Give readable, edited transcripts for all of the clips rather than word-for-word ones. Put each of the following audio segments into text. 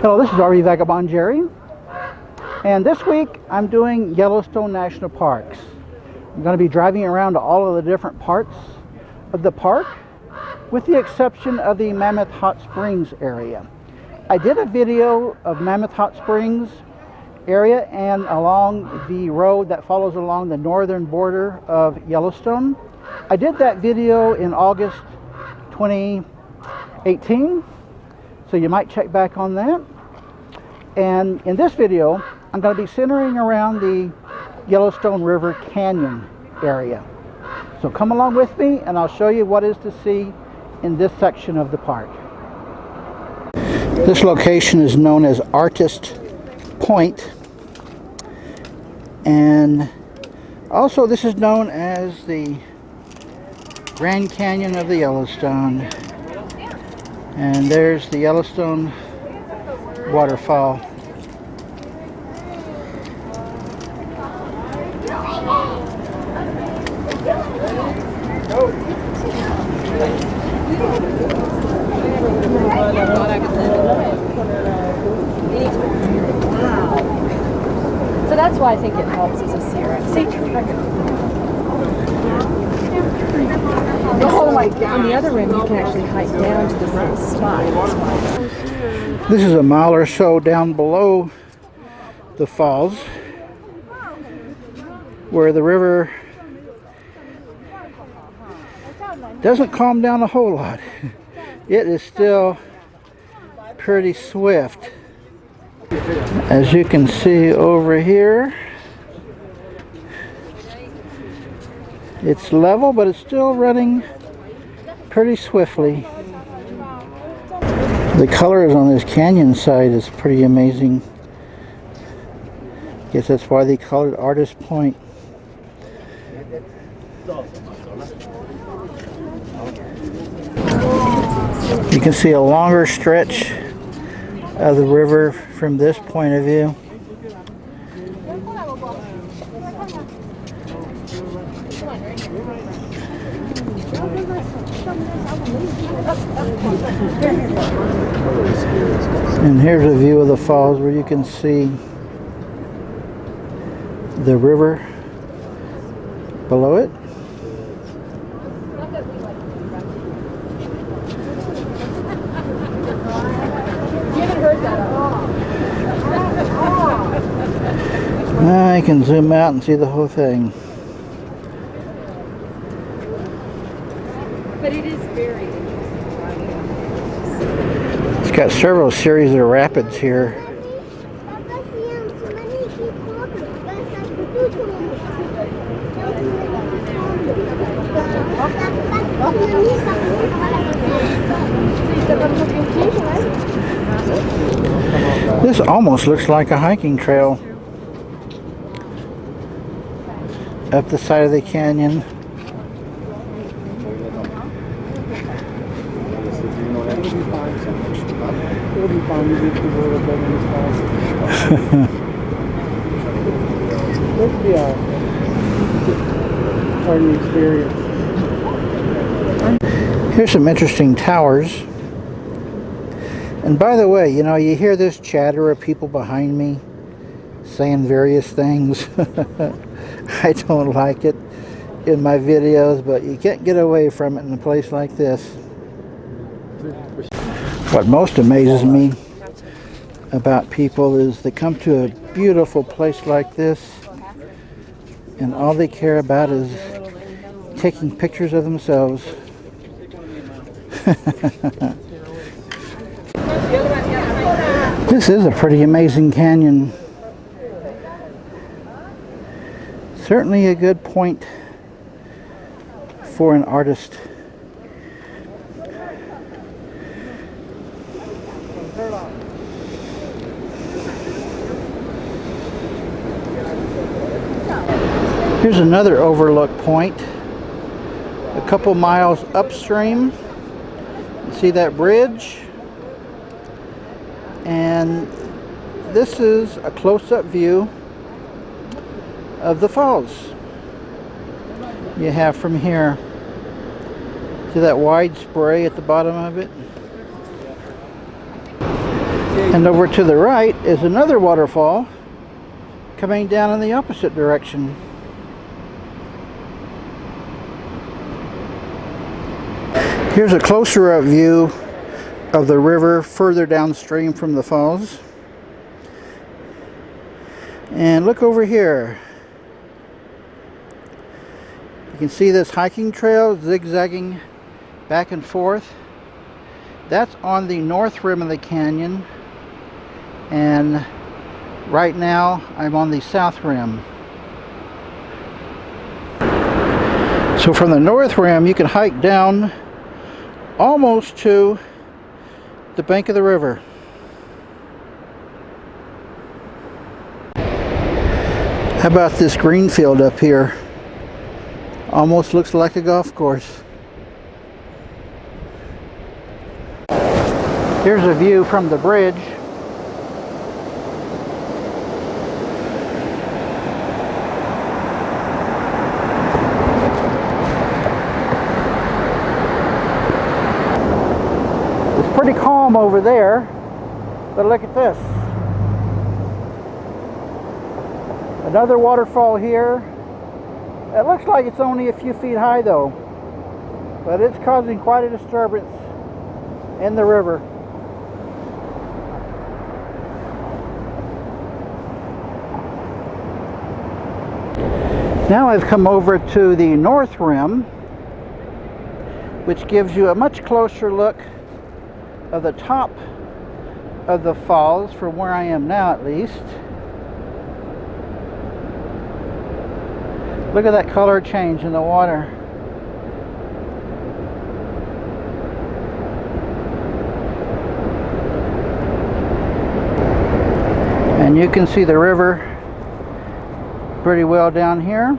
Hello, this is RV Vagabond Jerry, and this week I'm doing Yellowstone National Parks. I'm going to be driving around to all of the different parts of the park, with the exception of the Mammoth Hot Springs area. I did a video of Mammoth Hot Springs area and along the road that follows along the northern border of Yellowstone. I did that video in August 2018, so you might check back on that. And in this video, I'm going to be centering around the Yellowstone River Canyon area. So come along with me and I'll show you what is to see in this section of the park. This location is known as Artist Point, and also this is known as the Grand Canyon of the Yellowstone. And there's the Yellowstone waterfall. So that's why I think it helps as a serum. See? Oh my God. On the other rim, you can actually hike down to this little spot. This is a mile or so down below the falls, where the river doesn't calm down a whole lot. It is still pretty swift. As you can see over here, it's level, but it's still running pretty swiftly. The colors on this canyon side is pretty amazing. Guess that's why they call it Artist Point. You can see a longer stretch of the river from this point of view. And here's a view of the falls where you can see the river below it. I can zoom out and see the whole thing. But it is very interesting. It's got several series of rapids here. This almost looks like a hiking trail up the side of the canyon. Here's some interesting towers. And by the way, you know, you hear this chatter of people behind me saying various things. I don't like it in my videos, but you can't get away from it in a place like this. What most amazes me about people is they come to a beautiful place like this and all they care about is taking pictures of themselves. This is a pretty amazing canyon. Certainly a good point for an artist. Here's another overlook point, a couple miles upstream. You see that bridge? And this is a close-up view of the falls. You have from here. See that wide spray at the bottom of it? And over to the right is another waterfall coming down in the opposite direction. Here's a closer up view of the river further downstream from the falls. And look over here. You can see this hiking trail zigzagging back and forth. That's on the north rim of the canyon. And right now I'm on the south rim. So from the north rim you can hike down almost to the bank of the river. How about this green field up here? Almost looks like a golf course. Here's a view from the bridge. It's pretty calm over there, but look at this. Another waterfall here. It looks like it's only a few feet high though, but it's causing quite a disturbance in the river. Now I've come over to the north rim, which gives you a much closer look of the top of the falls from where I am now at least. Look at that color change in the water. And you can see the river pretty well down here.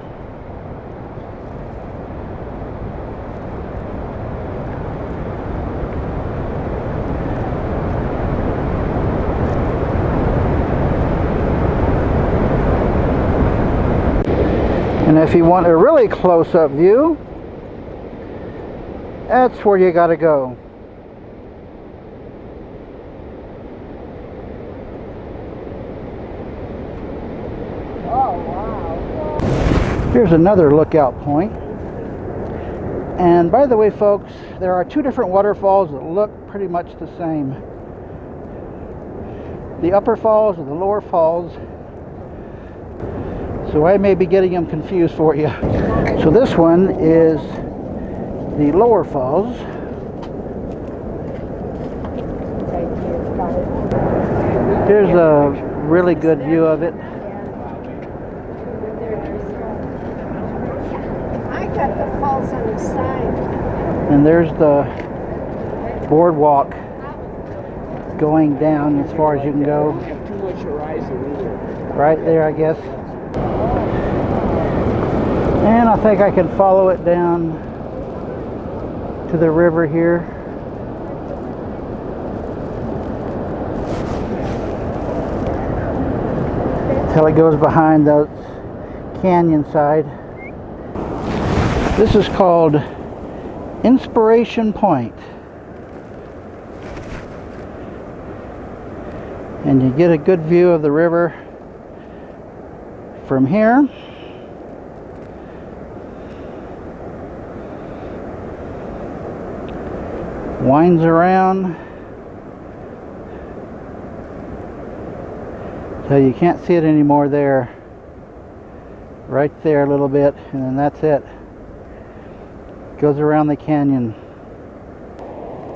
And if you want a really close-up view, that's where you gotta go. Oh, wow. Here's another lookout point. And by the way, folks, there are two different waterfalls that look pretty much the same. The upper falls and the lower falls. So I may be getting them confused for you. So this one is the lower falls. Here's a really good view of it. I got the falls on the side. And there's the boardwalk going down as far as you can go. Right there, I guess. And I think I can follow it down to the river here. Till it goes behind the canyon side. This is called Inspiration Point. And you get a good view of the river from here. Winds around so you can't see it anymore there. Right there a little bit, and then that's it. Goes around the canyon.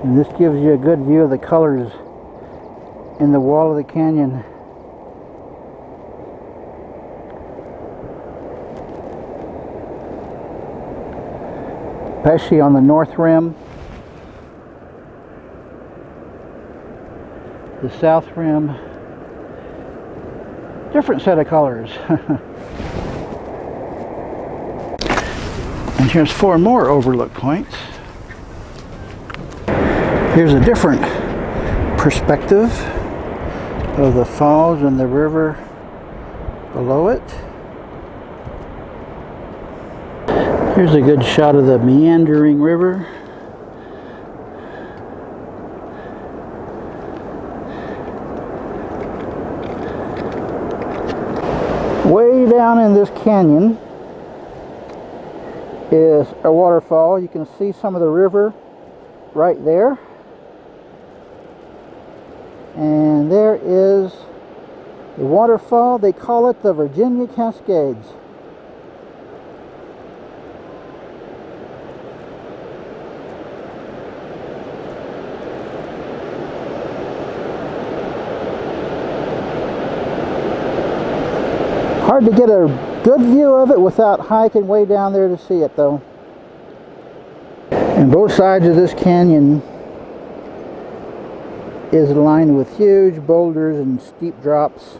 And this gives you a good view of the colors in the wall of the canyon. Especially on the north rim. The south rim, different set of colors. And here's 4 more overlook points. Here's a different perspective of the falls and the river below it. Here's a good shot of the meandering river. Way down in this canyon is a waterfall. You can see some of the river right there. And there is the waterfall. They call it the Virginia Cascades. Hard to get a good view of it without hiking way down there to see it though. And both sides of this canyon is lined with huge boulders and steep drops.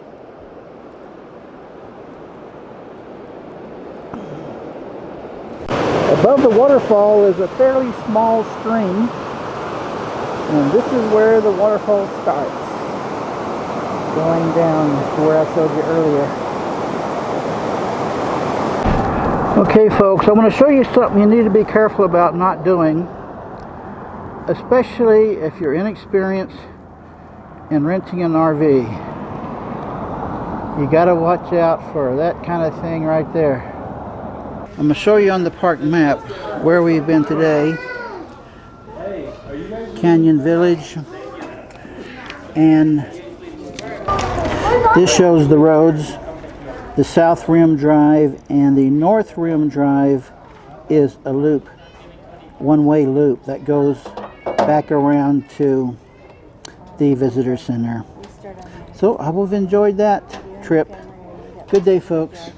Above the waterfall is a fairly small stream, and this is where the waterfall starts, going down to where I showed you earlier. Okay folks, I want to show you something you need to be careful about not doing, especially if you're inexperienced in renting an RV. You got to watch out for that kind of thing right there. I'm going to show you on the park map where we've been today. Canyon Village, and this shows the roads. The South Rim Drive and the North Rim Drive is a loop, one-way loop that goes back around to the visitor center. So I hope you've enjoyed that trip. Good day, folks.